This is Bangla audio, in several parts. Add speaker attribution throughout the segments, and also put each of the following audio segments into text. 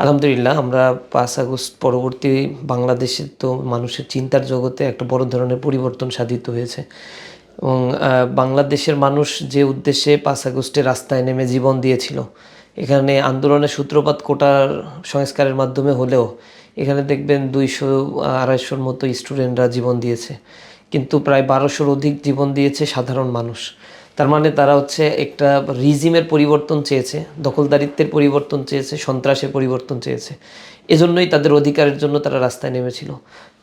Speaker 1: আলহামদুলিল্লাহ আমরা ৫ আগস্ট পরবর্তী বাংলাদেশে তো মানুষের চিন্তার জগতে একটা বড় ধরনের পরিবর্তন সাধিত হয়েছে এবং বাংলাদেশের মানুষ যে উদ্দেশ্যে ৫ আগস্টে রাস্তায় নেমে জীবন দিয়েছিল, এখানে আন্দোলনের সূত্রপাত কোটার সংস্কারের মাধ্যমে হলেও এখানে দেখবেন ২০০-২৫০-র মতো স্টুডেন্টরা জীবন দিয়েছে, কিন্তু প্রায় ১২০০-র অধিক জীবন দিয়েছে সাধারণ মানুষ। তার মানে তারা হচ্ছে একটা রিজিমের পরিবর্তন চেয়েছে, দখলদারিত্বের পরিবর্তন চেয়েছে, সন্ত্রাসের পরিবর্তন চেয়েছে। এজন্যই তাদের অধিকারের জন্য তারা রাস্তায় নেমেছিল।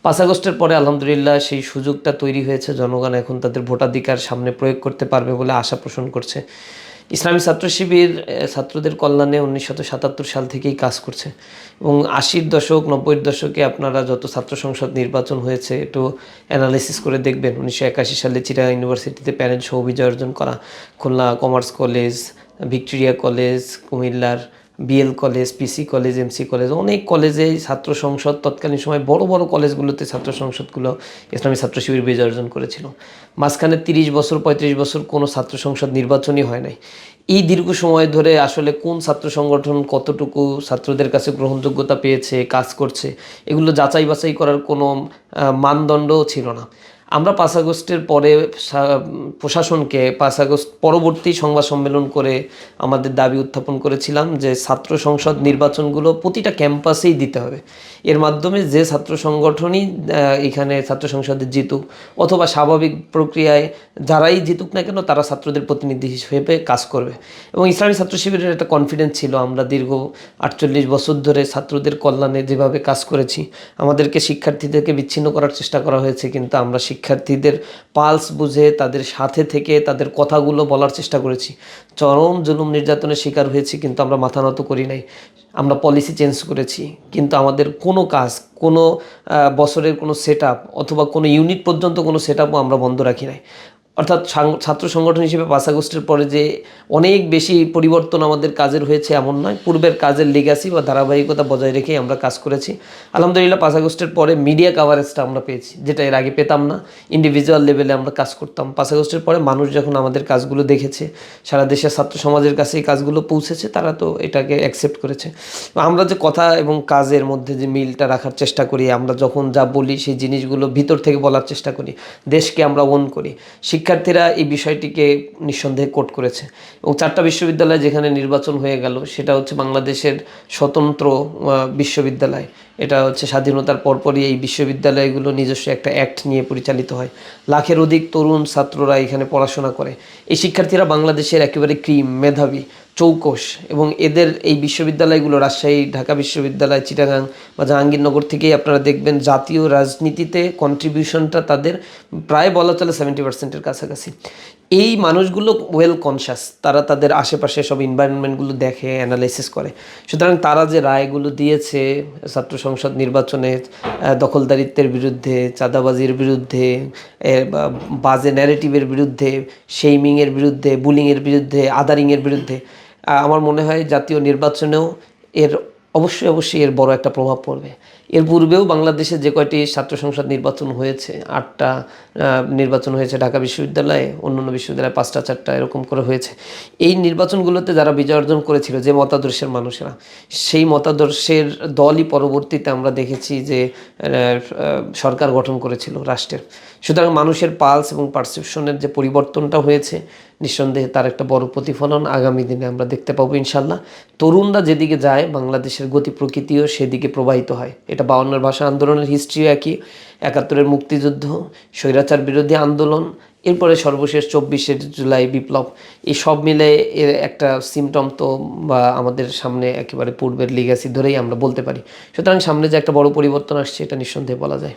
Speaker 1: ৫ আগস্টের পরে আলহামদুলিল্লাহ সেই সুযোগটা তৈরি হয়েছে, জনগণ এখন তাদের ভোটাধিকার সামনে প্রয়োগ করতে পারবে বলে আশা পোষণ করছে। ইসলামী ছাত্র শিবির ছাত্রদের কল্যাণে ১৯৭৭ সাল থেকেই কাজ করছে এবং ৮০-র দশক ৯০-র দশকে আপনারা যত ছাত্র সংসদ নির্বাচন হয়েছে একটু অ্যানালাইসিস করে দেখবেন। ১৯৮১ সালে চিটাগাং ইউনিভার্সিটিতে প্যানেল সহ বিজয় অর্জন করা, Khulna commerce college, Victoria college, কুমিল্লার বিএল কলেজ, পিসি কলেজ, এমসি কলেজ, অনেক কলেজে ছাত্র সংসদ তৎকালীন সময় বড় বড় কলেজগুলোতে ছাত্র সংসদগুলো ইসলামী ছাত্র শিবির বিজয় অর্জন করেছিল। মাঝখানে ৩০ বছর ৩৫ বছর কোনো ছাত্র সংসদ নির্বাচনই হয় নাই। এই দীর্ঘ সময় ধরে আসলে কোন ছাত্র সংগঠন কতটুকু ছাত্রদের কাছে গ্রহণযোগ্যতা পেয়েছে, কাজ করছে, এগুলো যাচাই বাছাই করার কোনো মানদণ্ডও ছিল না। আমরা ৫ আগস্টের পরে প্রশাসনকে ৫ আগস্ট পরবর্তী সংবাদ সম্মেলন করে আমাদের দাবি উত্থাপন করেছিলাম যে ছাত্র সংসদ নির্বাচনগুলো প্রতিটা ক্যাম্পাসেই দিতে হবে। এর মাধ্যমে যে ছাত্র সংগঠনই এখানে ছাত্র সংসদে জিতুক অথবা স্বাভাবিক প্রক্রিয়ায় যারাই জিতুক না কেন তারা ছাত্রদের প্রতিনিধি হিসেবে কাজ করবে। এবং ইসলামী ছাত্র শিবিরের একটা কনফিডেন্স ছিল, আমরা দীর্ঘ ৪৮ বছর ধরে ছাত্রদের কল্যাণে যেভাবে কাজ করেছি, আমাদেরকে শিক্ষার্থীদেরকে বিচ্ছিন্ন করার চেষ্টা করা হয়েছে, কিন্তু আমরা শিক্ষার্থীদের পালস বুঝে তাদের সাথে থেকে তাদের কথাগুলো বলার চেষ্টা করেছি। চরম জুলুম নির্যাতনের শিকার হয়েছি, কিন্তু আমরা মাথা নত করি নাই। আমরা পলিসি চেঞ্জ করেছি, কিন্তু আমাদের কোনো কাজ, কোনো বছরের কোনো সেট আপ অথবা কোনো ইউনিট পর্যন্ত কোনো সেট আপও আমরা বন্ধ রাখি নাই। অর্থাৎ ছাত্র সংগঠন হিসেবে ৫ আগস্টের পরে যে অনেক বেশি পরিবর্তন আমাদের কাজের হয়েছে এমন নয়, পূর্বের কাজের লেগাসি বা ধারাবাহিকতা বজায় রেখেই আমরা কাজ করেছি। আলহামদুলিল্লাহ ৫ আগস্টের পরে মিডিয়া কাভারেজটা আমরা পেয়েছি, যেটা এর আগে পেতাম না। ইন্ডিভিজুয়াল লেভেলে আমরা কাজ করতাম। ৫ আগস্টের পরে মানুষ যখন আমাদের কাজগুলো দেখেছে, সারা দেশের ছাত্র সমাজের কাছে এই কাজগুলো পৌঁছেছে, তারা তো এটাকে অ্যাকসেপ্ট করেছে। আমরা যে কথা এবং কাজের মধ্যে যে মিলটা রাখার চেষ্টা করি, আমরা যখন যা বলি সেই জিনিসগুলো ভিতর থেকে বলার চেষ্টা করি, দেশকে আমরা ওন করি। শিক্ষার্থীরা এই বিষয়টিকে নিঃসন্দেহে কোট করেছে এবং ৪টা বিশ্ববিদ্যালয় যেখানে নির্বাচন হয়ে গেল সেটা হচ্ছে বাংলাদেশের স্বতন্ত্র বিশ্ববিদ্যালয়। এটা হচ্ছে স্বাধীনতার পরপরই এই বিশ্ববিদ্যালয়গুলো নিজস্ব একটা অ্যাক্ট নিয়ে পরিচালিত হয়। লাখের অধিক তরুণ ছাত্ররা এখানে পড়াশোনা করে। এই শিক্ষার্থীরা বাংলাদেশের একেবারে ক্রিম, মেধাবী, চৌকস এবং এদের এই বিশ্ববিদ্যালয়গুলো রাজশাহী, ঢাকা বিশ্ববিদ্যালয়, চিটাগাং বা জাহাঙ্গীরনগর থেকেই আপনারা দেখবেন জাতীয় রাজনীতিতে কন্ট্রিবিউশনটা তাদের প্রায় বলা চলে 70%-এর কাছাকাছি। এই মানুষগুলো ওয়েল কনশাস, তারা তাদের আশেপাশে সব এনভায়রনমেন্টগুলো দেখে, অ্যানালাইসিস করে। সুতরাং তারা যে রায়গুলো দিয়েছে ছাত্র সংসদ নির্বাচনে দখলদারিত্বের বিরুদ্ধে, চাঁদাবাজির বিরুদ্ধে, বাজে ন্যারেটিভের বিরুদ্ধে, শেইমিংয়ের বিরুদ্ধে, বুলিংয়ের বিরুদ্ধে, আদারিংয়ের বিরুদ্ধে, আমার মনে হয় জাতীয় নির্বাচনেও এর অবশ্যই এর বড় একটা প্রভাব পড়বে। এর পূর্বেও বাংলাদেশে যে কয়টি ছাত্র সংসদ নির্বাচন হয়েছে, 8টা নির্বাচন হয়েছে ঢাকা বিশ্ববিদ্যালয়ে, অন্যান্য বিশ্ববিদ্যালয়ে 5টা 4টা এরকম করে হয়েছে। এই নির্বাচনগুলোতে যারা বিজয় অর্জন করেছিল, যে মতাদর্শের মানুষেরা, সেই মতাদর্শের দলই পরবর্তীতে আমরা দেখেছি যে সরকার গঠন করেছিল রাষ্ট্রের। সুতরাং মানুষের পালস এবং পারসেপশনের যে পরিবর্তনটা হয়েছে, নিঃসন্দেহে তার একটা বড় প্রতিফলন আগামী দিনে আমরা দেখতে পাবো ইনশাল্লাহ। তরুণরা যেদিকে যায়, বাংলাদেশের গতি প্রকৃতিও সেদিকে প্রবাহিত হয়। এটা 52-এর ভাষা আন্দোলনের হিস্ট্রিও একই, 71-এর মুক্তিযুদ্ধ, স্বৈরাচার বিরোধী আন্দোলন, এরপরে সর্বশেষ 24শে জুলাই বিপ্লব, এই সব মিলে এর একটা সিমটম তো বা আমাদের সামনে একেবারে পূর্বের লিগ্যাসি ধরেই আমরা বলতে পারি। সুতরাং সামনে যে একটা বড় পরিবর্তন আসছে, এটা নিঃসন্দেহে বলা যায়।